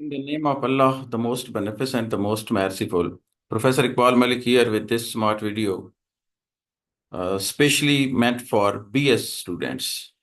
In the name of Allah, the most beneficent, the most merciful. Professor Iqbal Malik here with this smart video, specially meant for BS students.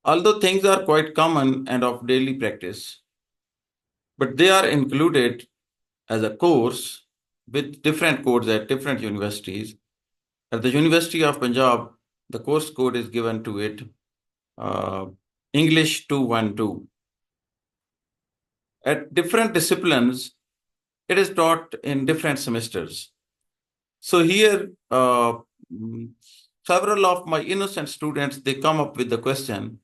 Although things are quite common and of daily practice, but they are included as a course with different codes at different universities. At the University of Punjab, the course code is given to it, uh, English 212. At different disciplines, it is taught in different semesters. So here, mm, several of my innocent students, they come up with the question,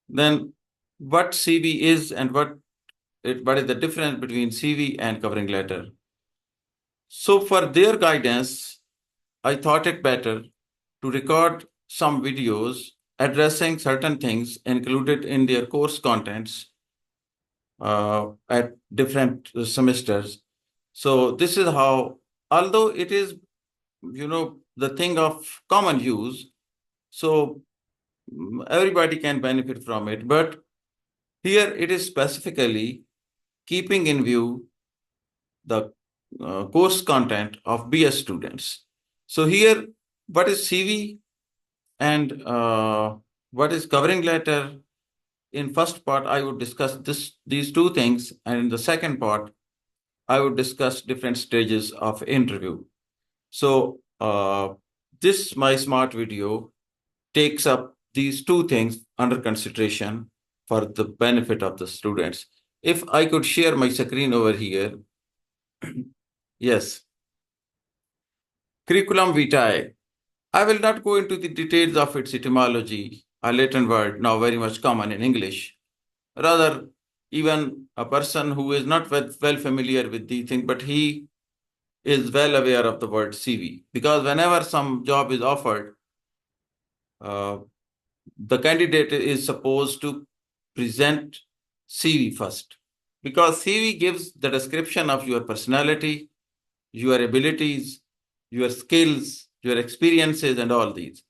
then what CV is and what is the difference between CV and covering letter? So for their guidance, I thought it better to record some videos addressing certain things included in their course contents at different semesters. So this is how, although it is the thing of common use, so everybody can benefit from it, but here it is specifically keeping in view the course content of BS students. So here, what is CV and what is covering letter? In first part I would discuss these two things, and in the second part I would discuss different stages of interview. So this my smart video takes up these two things under consideration for the benefit of the students. If I could share my screen over here. Yes, curriculum vitae. I will not go into the details of its etymology, a Latin word now very much common in English. Rather, even a person who is not well familiar with these things, but he is well aware of the word CV. Because whenever some job is offered, uh, the candidate is supposed to present CV first, because CV gives the description of your personality, your abilities, your skills, your experiences, and all these.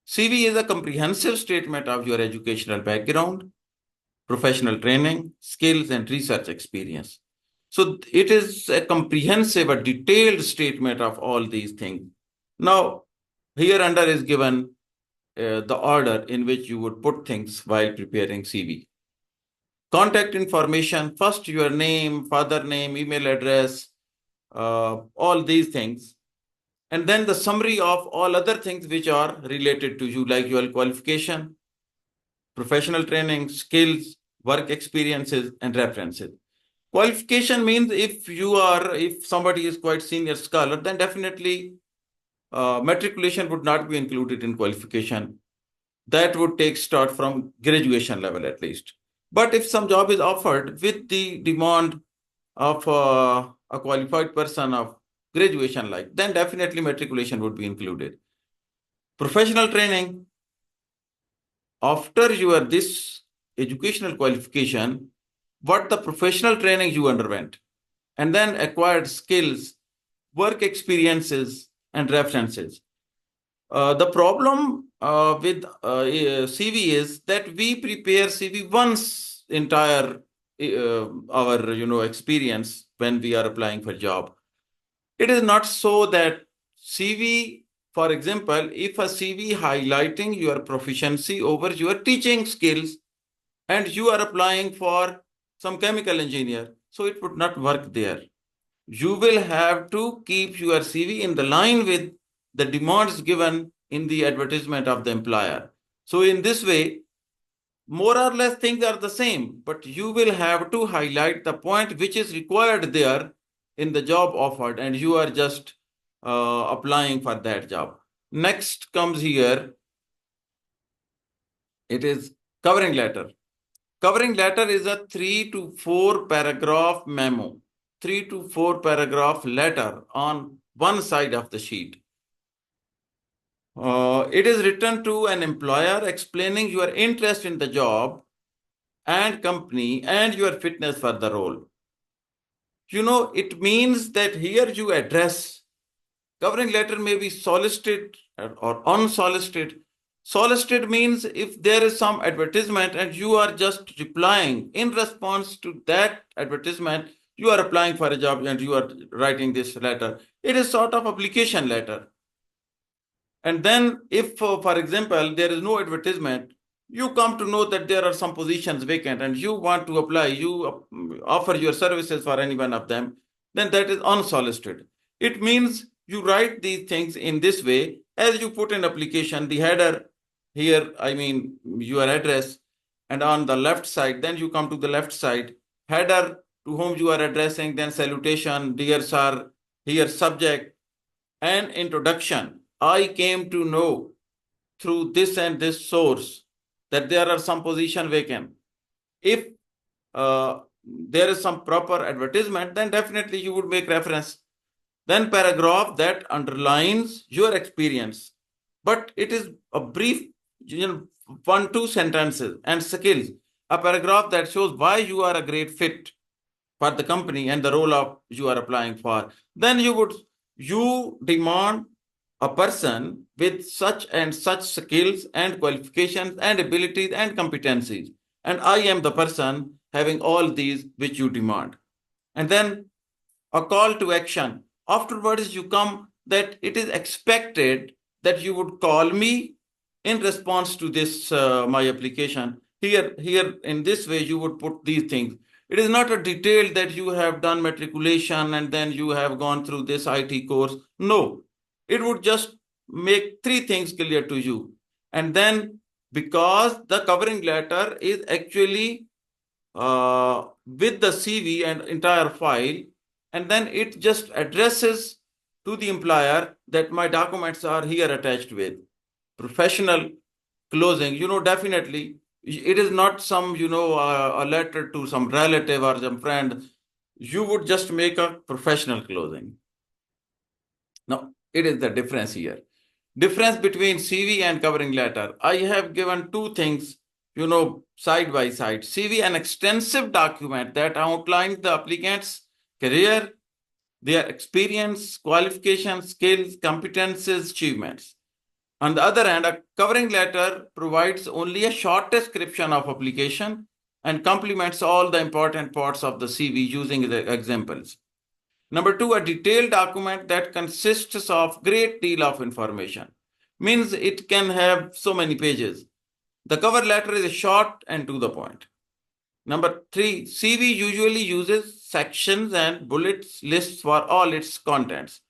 CV is a comprehensive statement of your educational background, professional training, skills, and research experience. So it is a comprehensive, a detailed statement of all these things. Now, here under is given the order in which you would put things while preparing CV. Contact information, first your name, father name, email address, all these things. And then the summary of all other things which are related to you, like your qualification, professional training, skills, work experiences, and references. Qualification means if somebody is quite senior scholar, then definitely matriculation would not be included in qualification. That would take start from graduation level at least. But if some job is offered with the demand of a qualified person of graduation like, then definitely matriculation would be included. Professional training, after your this educational qualification, what the professional training you underwent, and then acquired skills, work experiences, and references. The problem with CV is that we prepare CV once entire our experience when we are applying for job. It is not so that CV, for example, if a CV highlighting your proficiency over your teaching skills and you are applying for some chemical engineer, so it would not work there. You will have to keep your CV in the line with the demands given in the advertisement of the employer. So in this way, more or less things are the same, but you will have to highlight the point which is required there in the job offered, and you are just applying for that job. Next comes here, it is covering letter. Covering letter is a 3 to 4 paragraph memo, 3 to 4 paragraph letter on one side of the sheet. It is written to an employer explaining your interest in the job and company and your fitness for the role. It means that here you address, covering letter may be solicited or unsolicited. Solicited means if there is some advertisement and you are just replying in response to that advertisement, you are applying for a job and you are writing this letter. It is sort of application letter. And then if, for example, there is no advertisement, you come to know that there are some positions vacant and you want to apply, you offer your services for any one of them, then that is unsolicited. It means you write these things in this way. As you put in application, the header here, I mean, your address, and on the left side, then you come to the left side, header to whom you are addressing, then salutation, dear sir, here subject, and introduction. I came to know through this and this source that there are some position vacant. If there is some proper advertisement, then definitely you would make reference. Then paragraph that underlines your experience, but it is a brief, 1-2 sentences and skills. A paragraph that shows why you are a great fit for the company and the role of you are applying for. Then you demand a person with such and such skills and qualifications and abilities and competencies. And I am the person having all these which you demand. And then a call to action. Afterwards, you come that it is expected that you would call me in response to this, my application. Here, in this way, you would put these things. It is not a detail that you have done matriculation and then you have gone through this IT course. No, it would just make 3 things clear to you. And then because the covering letter is actually with the CV and entire file, and then it just addresses to the employer that my documents are here attached with. Professional closing, definitely it is not some, a letter to some relative or some friend. You would just make a professional closing. Now, it is the difference here. Difference between CV and covering letter. I have given 2 things, side by side. CV, an extensive document that outlines the applicant's career, their experience, qualifications, skills, competences, achievements. On the other hand, a covering letter provides only a short description of application and complements all the important parts of the CV using the examples. Number 2, a detailed document that consists of great deal of information. Means it can have so many pages. The cover letter is short and to the point. Number 3, CV usually uses sections and bullets lists for all its contents.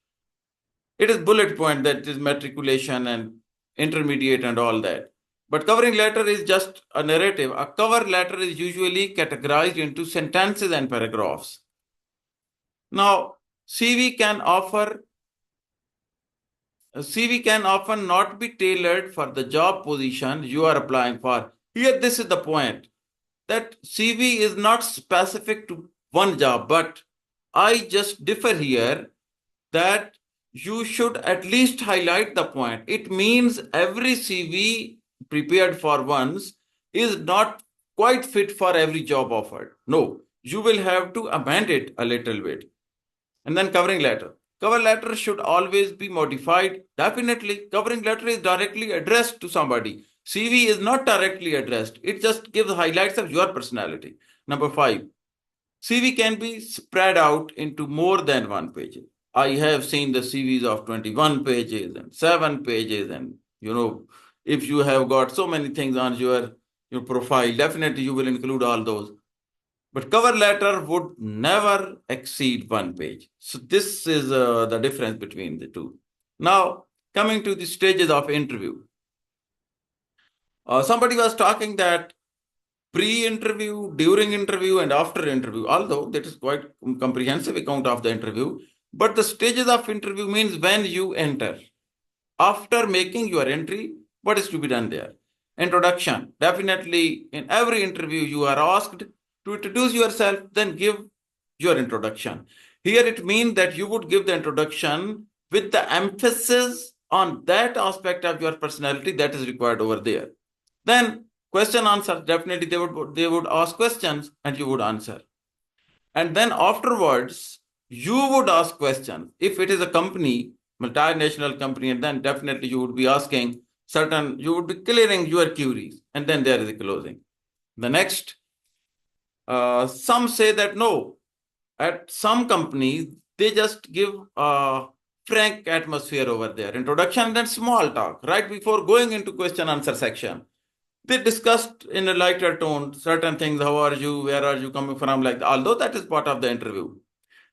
It is bullet point that is matriculation and intermediate and all that. But covering letter is just a narrative. A cover letter is usually categorized into sentences and paragraphs. Now, CV can often not be tailored for the job position you are applying for. Here, this is the point, that CV is not specific to one job, but I just differ here that you should at least highlight the point. It means every CV prepared for once is not quite fit for every job offered. No, you will have to amend it a little bit. And then covering letter. Cover letter should always be modified. Definitely, covering letter is directly addressed to somebody. CV is not directly addressed. It just gives highlights of your personality. Number 5, CV can be spread out into more than 1 page. I have seen the CVs of 21 pages and 7 pages. And, if you have got so many things on your profile, definitely you will include all those. But cover letter would never exceed 1 page. So this is the difference between the two. Now, coming to the stages of interview. Somebody was talking that pre-interview, during interview, and after interview, although that is quite comprehensive account of the interview. But the stages of interview means when you enter. After making your entry, what is to be done there? Introduction. Definitely, in every interview, you are asked to introduce yourself, then give your introduction. Here it means that you would give the introduction with the emphasis on that aspect of your personality that is required over there. Then question answer, definitely they would ask questions and you would answer. And then afterwards, you would ask questions. If it is a company, multinational company, and then definitely you would be asking certain, you would be clearing your queries, and then there is a closing. The next, some say that no, at some companies, they just give a frank atmosphere over there, introduction, then small talk, right before going into question answer section. They discussed in a lighter tone certain things. How are you? Where are you coming from? Like, although that is part of the interview.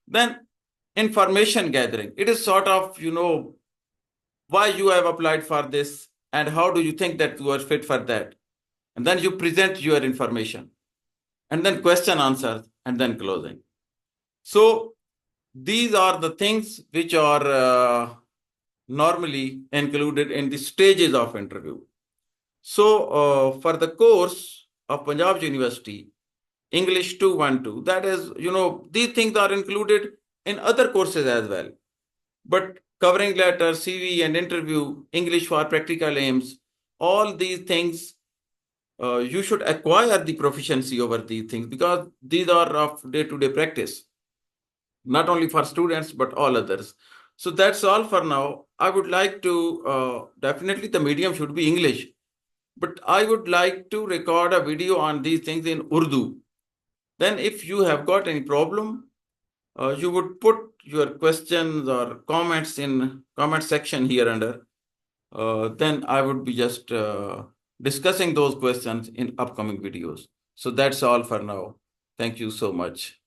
Then information gathering. It is sort of, why you have applied for this and how do you think that you are fit for that. And then you present your information. And then question answers and then closing. So these are the things which are normally included in the stages of interview. So for the course of Punjab University, English 212, that is, these things are included in other courses as well. But covering letter, CV and interview, English for practical aims, all these things, you should acquire the proficiency over these things because these are of day-to-day practice, not only for students, but all others. So that's all for now. I would like to, definitely the medium should be English, but I would like to record a video on these things in Urdu. Then if you have got any problem, you would put your questions or comments in comment section here under. Then I would be just discussing those questions in upcoming videos. So that's all for now. Thank you so much.